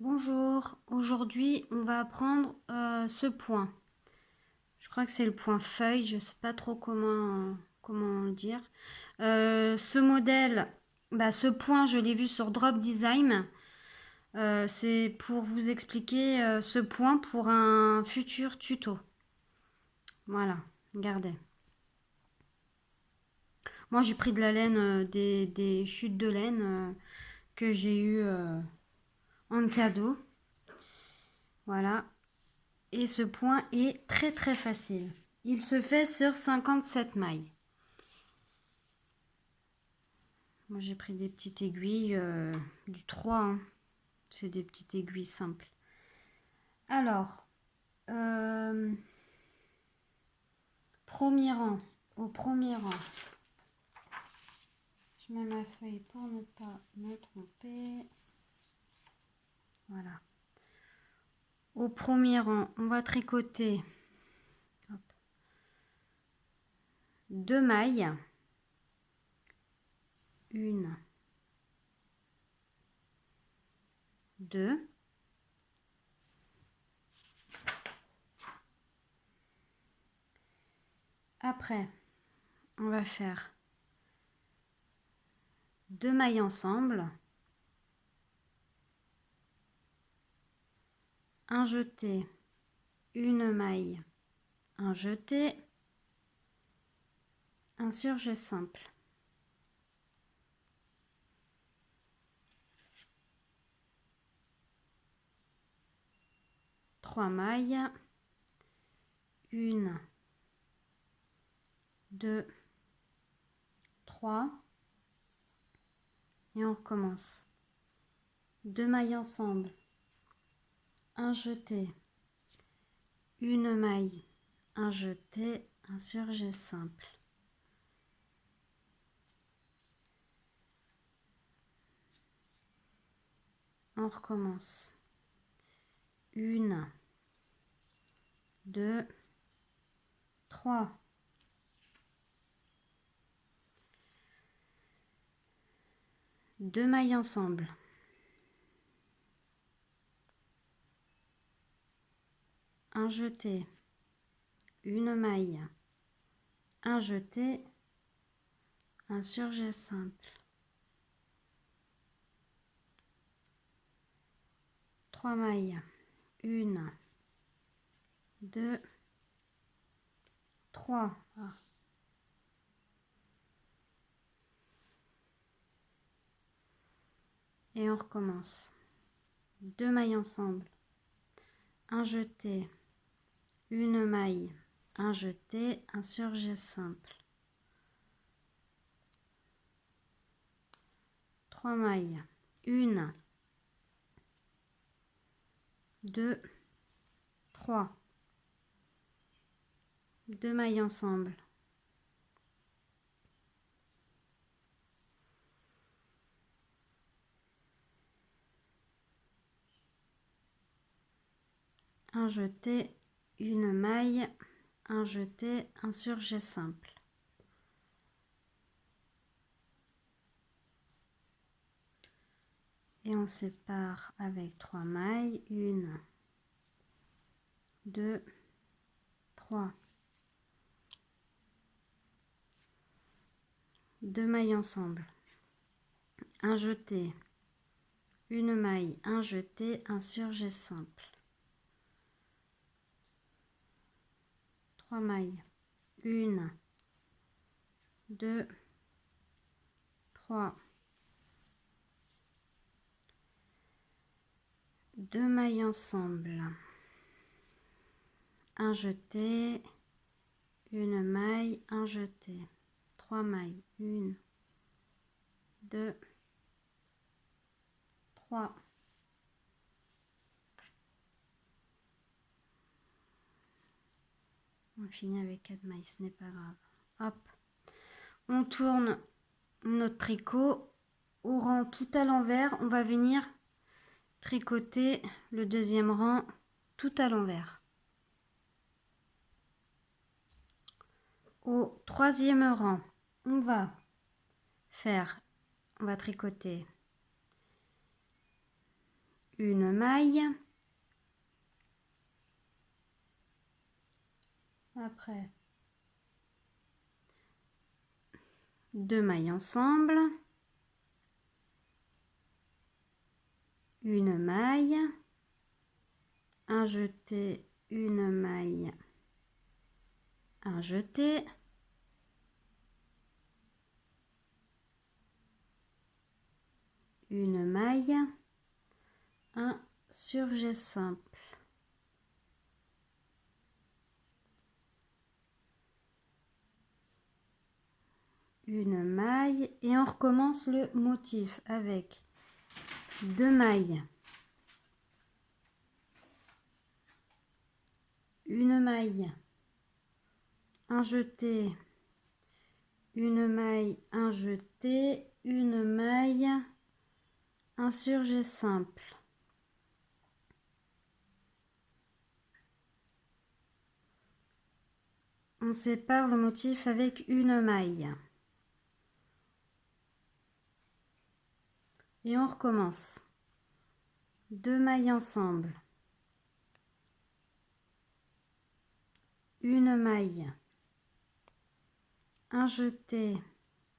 Bonjour, aujourd'hui on va apprendre ce point. Je crois que c'est le point feuille, je ne sais pas trop comment dire. Ce modèle, ce point je l'ai vu sur Drop Design. C'est pour vous expliquer ce point pour un futur tuto. Voilà, regardez. Moi j'ai pris de la laine, des chutes de laine que j'ai eues en cadeau. Voilà. Et ce point est très très facile. Il se fait sur 57 mailles. Moi j'ai pris des petites aiguilles du 3. Hein. C'est des petites aiguilles simples. Alors, premier rang. Au premier rang. Je mets ma feuille pour ne pas me tromper. Voilà. Au premier rang, on va tricoter 2 mailles. Une, 2. Après, on va faire 2 mailles ensemble. Un jeté, une maille, un jeté, un surjet simple. 3 mailles, 1, 2, 3 et on recommence. 2 mailles ensemble, un jeté, une maille, un jeté, un surjet simple. On recommence. 1, 2, 3. Deux mailles ensemble. Un jeté, une maille, un jeté, un surjet simple. 3 mailles. 1, 2, 3. Et on recommence. 2 mailles ensemble. Un jeté, une maille, un jeté, un surjet simple. 3 mailles. 1, 2, 3. 2 mailles ensemble. Un jeté, une maille, un jeté, un surjet simple. Et on sépare avec 3 mailles. 1, 2, 3. 2 mailles ensemble. Un jeté, une maille, un jeté, un surjet simple. 3 mailles. 1, 2, 3. 2 mailles ensemble. Un jeté, une maille, un jeté. 3 mailles. 1, 2, 3. On finit avec 4 mailles, ce n'est pas grave. Hop. On tourne notre tricot au rang tout à l'envers. On va venir tricoter le deuxième rang tout à l'envers. Au troisième rang, on va tricoter une maille. Après, 2 mailles ensemble, une maille, un jeté, une maille, un jeté, une maille, un surjet simple. Une maille et on recommence le motif avec 2 mailles, une maille, un jeté, une maille, un jeté, une maille, un surjet simple. On sépare le motif avec une maille. Et on recommence. 2 mailles ensemble. Une maille. Un jeté.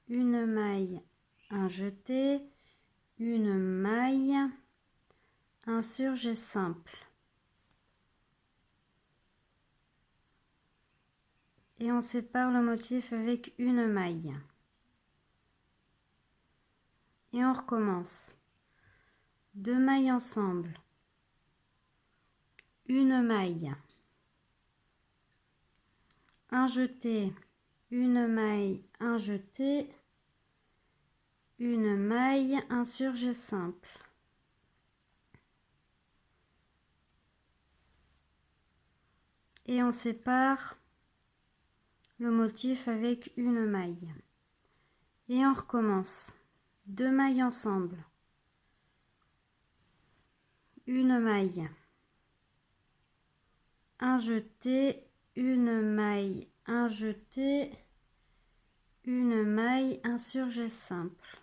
Une maille. Un jeté. Une maille. Un surjet simple. Et on sépare le motif avec une maille. Et on recommence. 2 mailles ensemble. Une maille. Un jeté. Une maille. Un jeté. Une maille. Un surjet simple. Et on sépare le motif avec une maille. Et on recommence. 2 mailles ensemble. Une maille. Un jeté, une maille, un jeté, une maille, un surjet simple.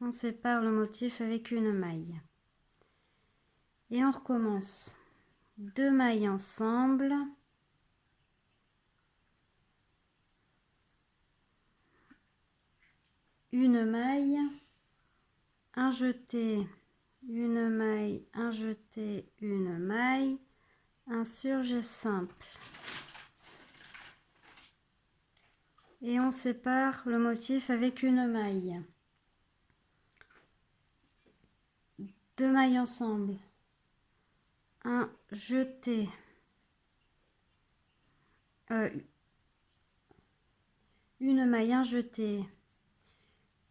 On sépare le motif avec une maille. Et on recommence. 2 mailles ensemble. Une maille, un jeté, une maille, un jeté, une maille, un surjet simple. Et on sépare le motif avec une maille. 2 mailles ensemble. Un jeté. Une maille, un jeté.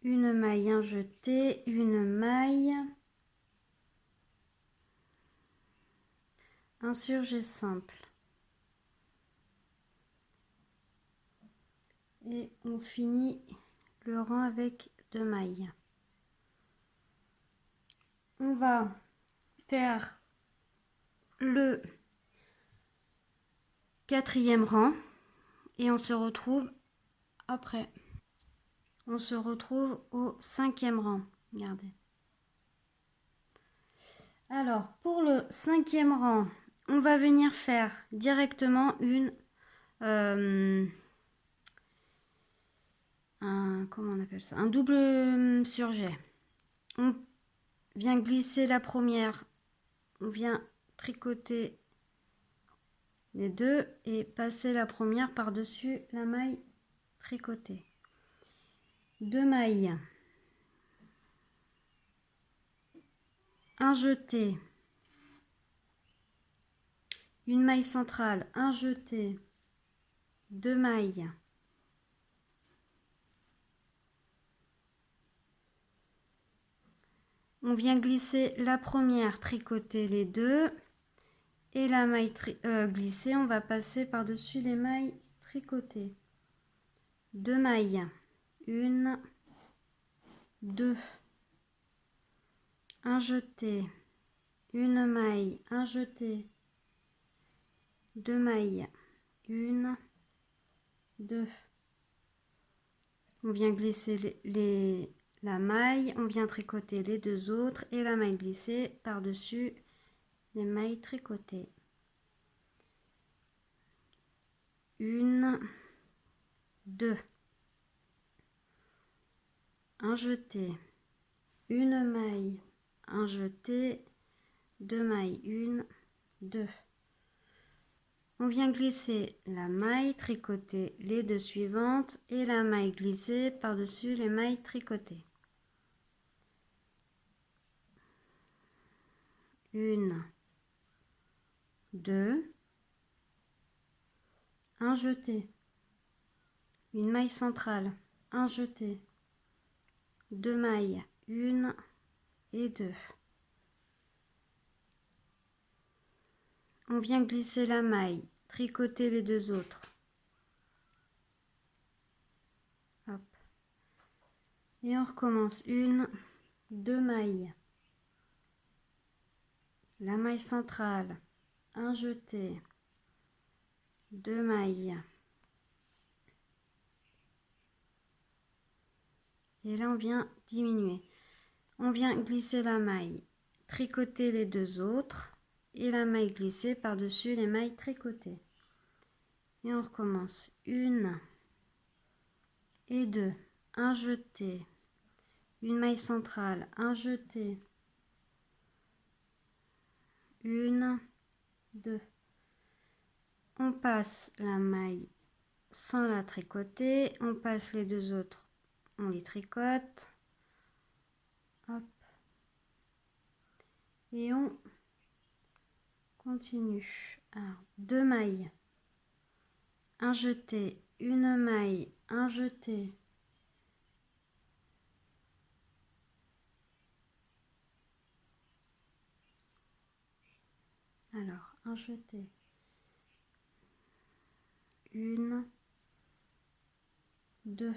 Une maille, un jeté, une maille, un surjet simple. Et on finit le rang avec 2 mailles. On va faire le 4e rang et on se retrouve après. On se retrouve au 5e rang. Regardez. Alors, pour le 5e rang, on va venir faire directement comment on appelle ça? Un double surjet. On vient glisser la première, on vient tricoter les deux et passer la première par-dessus la maille tricotée. 2 mailles, un jeté, une maille centrale, un jeté, 2 mailles, on vient glisser la première, tricoter les deux et la maille glissée, on va passer par-dessus les mailles tricotées. 2 mailles, 1, 2, un jeté, une maille, un jeté, 2 mailles, 1, 2. On vient glisser la maille, on vient tricoter les deux autres et la maille glissée par-dessus les mailles tricotées. Une, deux, un jeté, une maille, un jeté, deux mailles, une, deux. On vient glisser la maille, tricoter les deux suivantes et la maille glissée par-dessus les mailles tricotées. Une, deux, un jeté, une maille centrale, un jeté, deux mailles, une et deux. On vient glisser la maille, tricoter les deux autres. Hop. Et on recommence une, deux mailles, la maille centrale, un jeté, deux mailles. Et là on vient diminuer. On vient glisser la maille, tricoter les deux autres et la maille glissée par-dessus les mailles tricotées. Et on recommence une et deux, un jeté, une maille centrale, un jeté, une, deux. On passe la maille sans la tricoter, on passe les deux autres, on les tricote. Hop. Et on continue. Alors, deux mailles, un jeté, une maille, un jeté, alors un jeté, une, deux.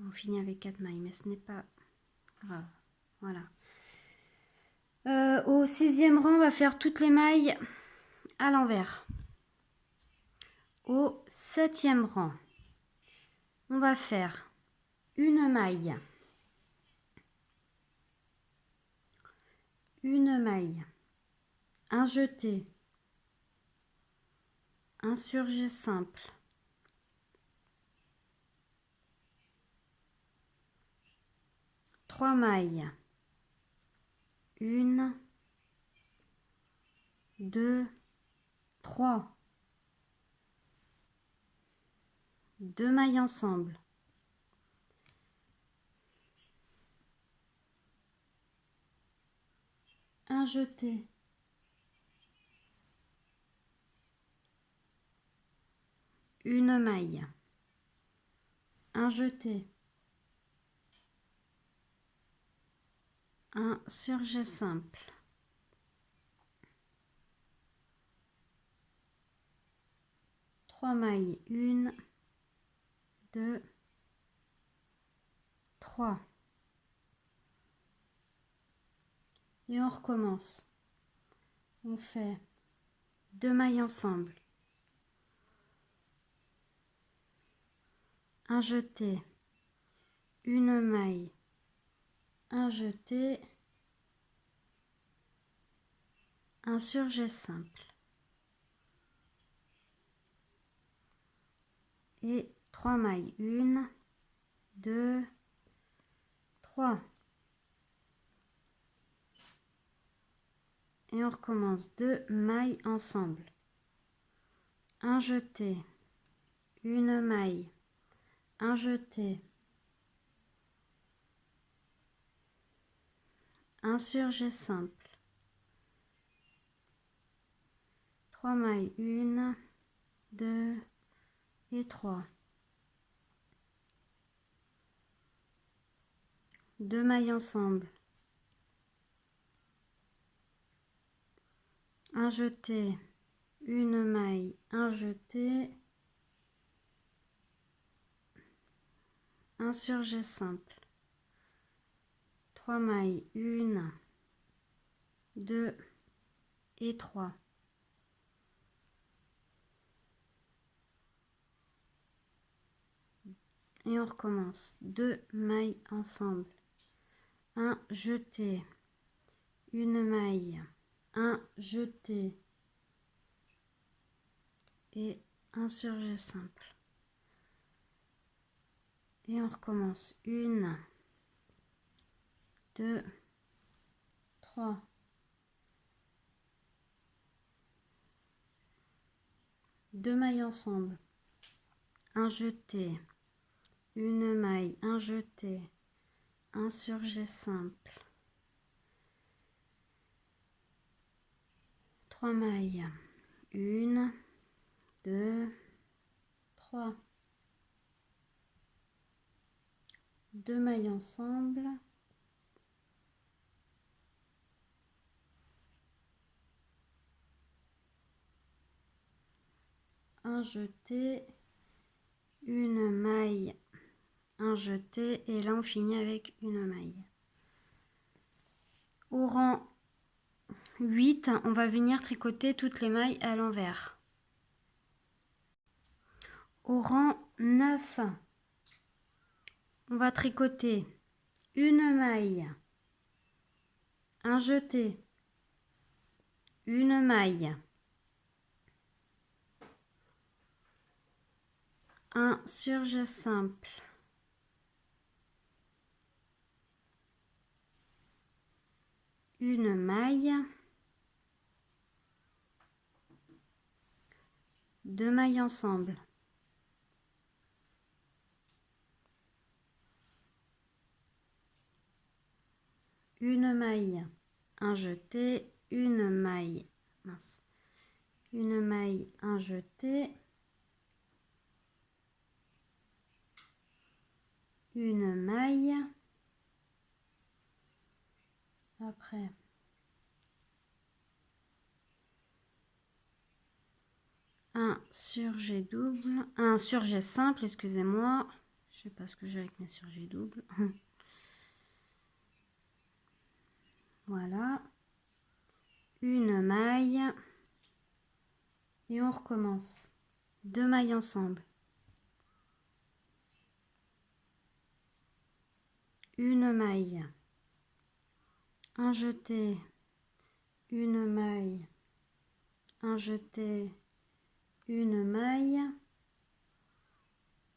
On finit avec 4 mailles, mais ce n'est pas grave. Voilà. Au 6e rang, on va faire toutes les mailles à l'envers. Au 7e rang, on va faire une maille, un jeté, un surjet simple, trois mailles, une, deux, trois, deux mailles ensemble, un jeté, une maille, un jeté, un surjet simple, trois mailles, une, deux, trois. Et on recommence. On fait deux mailles ensemble, un jeté, une maille, un jeté, un surjet simple et trois mailles, une, deux, trois. Et on recommence deux mailles ensemble, un jeté, une maille, un jeté, un surjet simple, trois mailles, une, deux et trois, deux mailles ensemble, un jeté, une maille, un jeté, un surjet simple, trois mailles, une, deux et trois. et on recommence. 2 mailles ensemble, un jeté, une maille, un jeté et un surjet simple, et on recommence. 1, 2, 3, 2 mailles ensemble, un jeté, une maille, un jeté, un surjet simple, 3 mailles, 1, 2, 3, 2 mailles ensemble, un jeté, une maille, un jeté, et là on finit avec une maille. Au rang 8, on va venir tricoter toutes les mailles à l'envers. Au rang 9, on va tricoter une maille, un jeté, une maille, un surjet simple, une maille, 2 mailles ensemble, une maille, un jeté, une maille, mince, une maille, un jeté, une maille, après un surjet double, un surjet simple, excusez-moi, je sais pas ce que j'ai avec mes surjets doubles. Voilà, une maille et on recommence. 2 mailles ensemble, une maille, un jeté, une maille, un jeté, une maille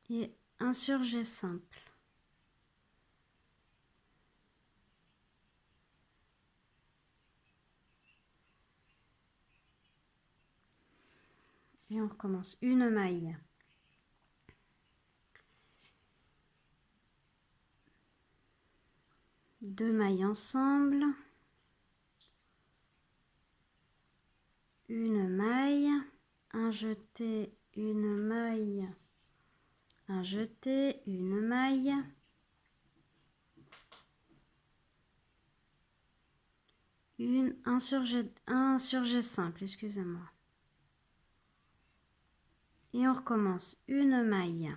et un surjet simple. Et on recommence. Une maille, deux mailles ensemble, une maille, un jeté, une maille, un jeté, une maille, un surjet simple, excusez-moi. Et on recommence. Une maille,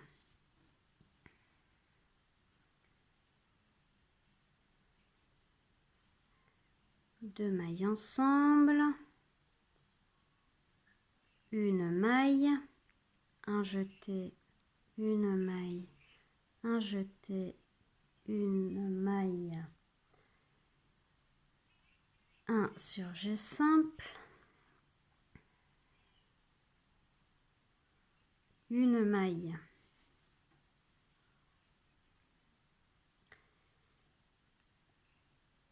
deux mailles ensemble, une maille, un jeté, une maille, un jeté, une maille, un surjet simple, une maille,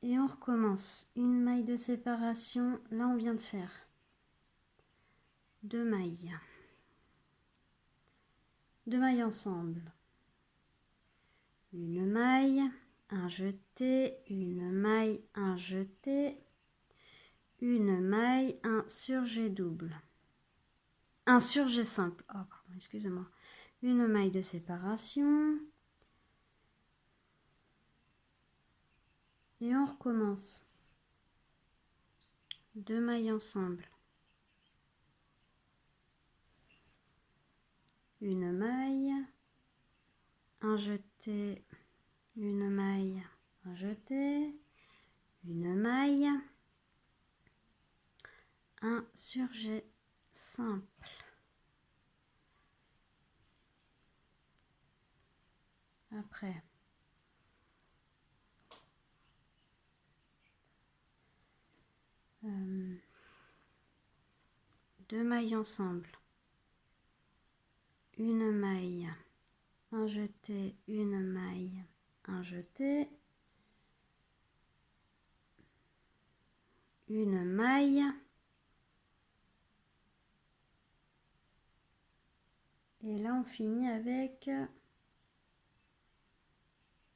et on recommence. Une maille de séparation, là on vient de faire deux mailles ensemble, une maille, un jeté, une maille, un jeté, une maille, un surjet double, un surjet simple, oh pardon, excusez-moi, une maille de séparation et on recommence. Deux mailles ensemble, une maille, un jeté, une maille, un jeté, une maille, un surjet simple, Après, deux mailles ensemble, une maille, un jeté, une maille, un jeté, une maille et là on finit avec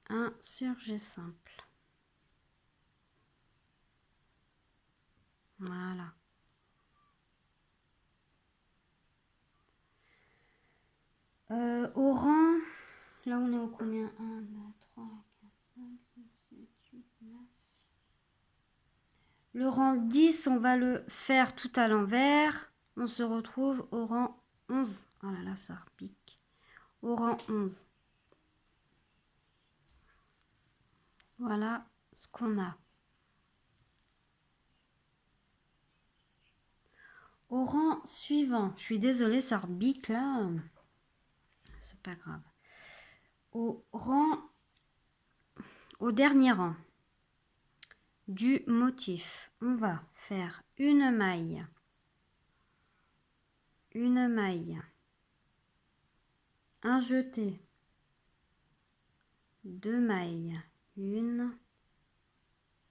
un surjet simple. Voilà. Au rang, là on est au combien? 1, 2, 3, 4, 5, 6, 7, 8, 9. Le rang 10, on va le faire tout à l'envers. On se retrouve au rang 11. Oh là là, ça repique. Au rang 11. Voilà ce qu'on a. Au rang suivant, je suis désolée, ça repique là. C'est pas grave. Au dernier rang du motif, on va faire une maille, un jeté, deux mailles, une,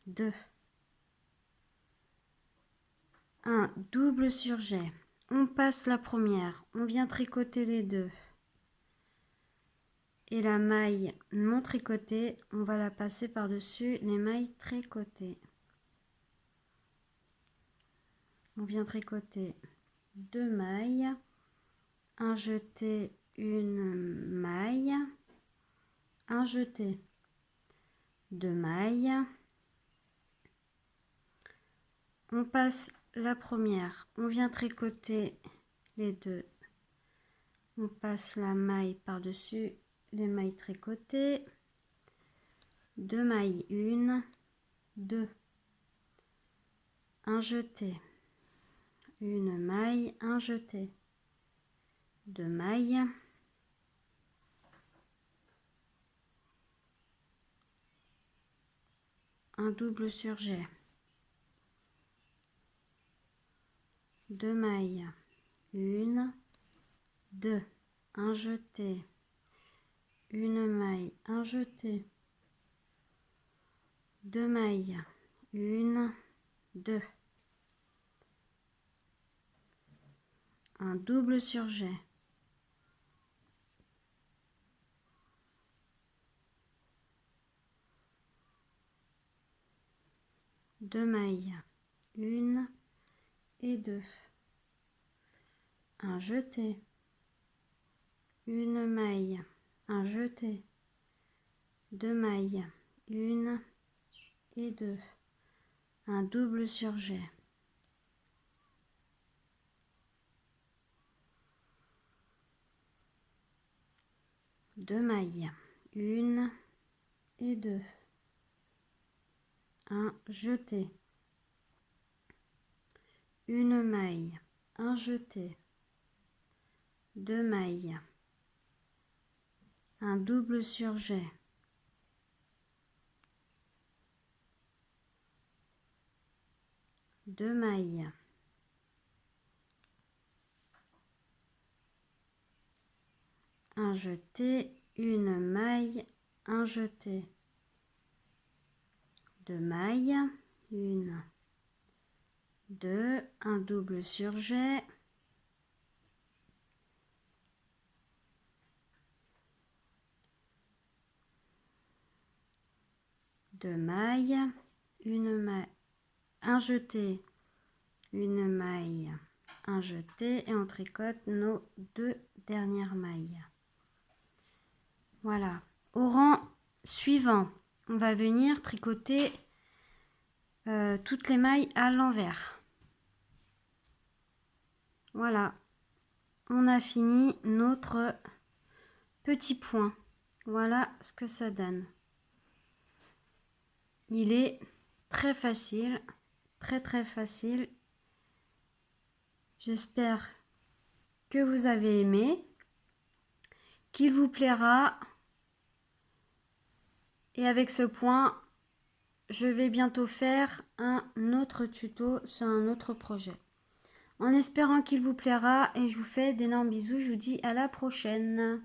deux, un double surjet. On passe la première, on vient tricoter les deux. Et la maille non tricotée, on va la passer par-dessus les mailles tricotées. On vient tricoter deux mailles, un jeté, une maille, un jeté, deux mailles. On passe la première, on vient tricoter les deux. On passe la maille par-dessus les mailles tricotées, deux mailles, une, deux, un jeté, une maille, un jeté, deux mailles, un double surjet, deux mailles, une, deux, un jeté, une maille, un jeté, deux mailles, une, deux, un double surjet, deux mailles, une et deux, un jeté, une maille, un jeté, deux mailles, une et deux, un double surjet, deux mailles, une et deux, un jeté, une maille, un jeté, deux mailles, un double surjet, deux mailles, un jeté, une maille, un jeté, deux mailles, une, deux, un double surjet, deux mailles, une maille, un jeté, une maille, un jeté et on tricote nos deux dernières mailles. Voilà. Au rang suivant, on va venir tricoter toutes les mailles à l'envers. Voilà. On a fini notre petit point. Voilà ce que ça donne. Il est très facile, très facile. J'espère que vous avez aimé, qu'il vous plaira. Et avec ce point, je vais bientôt faire un autre tuto sur un autre projet. En espérant qu'il vous plaira et je vous fais d'énormes bisous, je vous dis à la prochaine.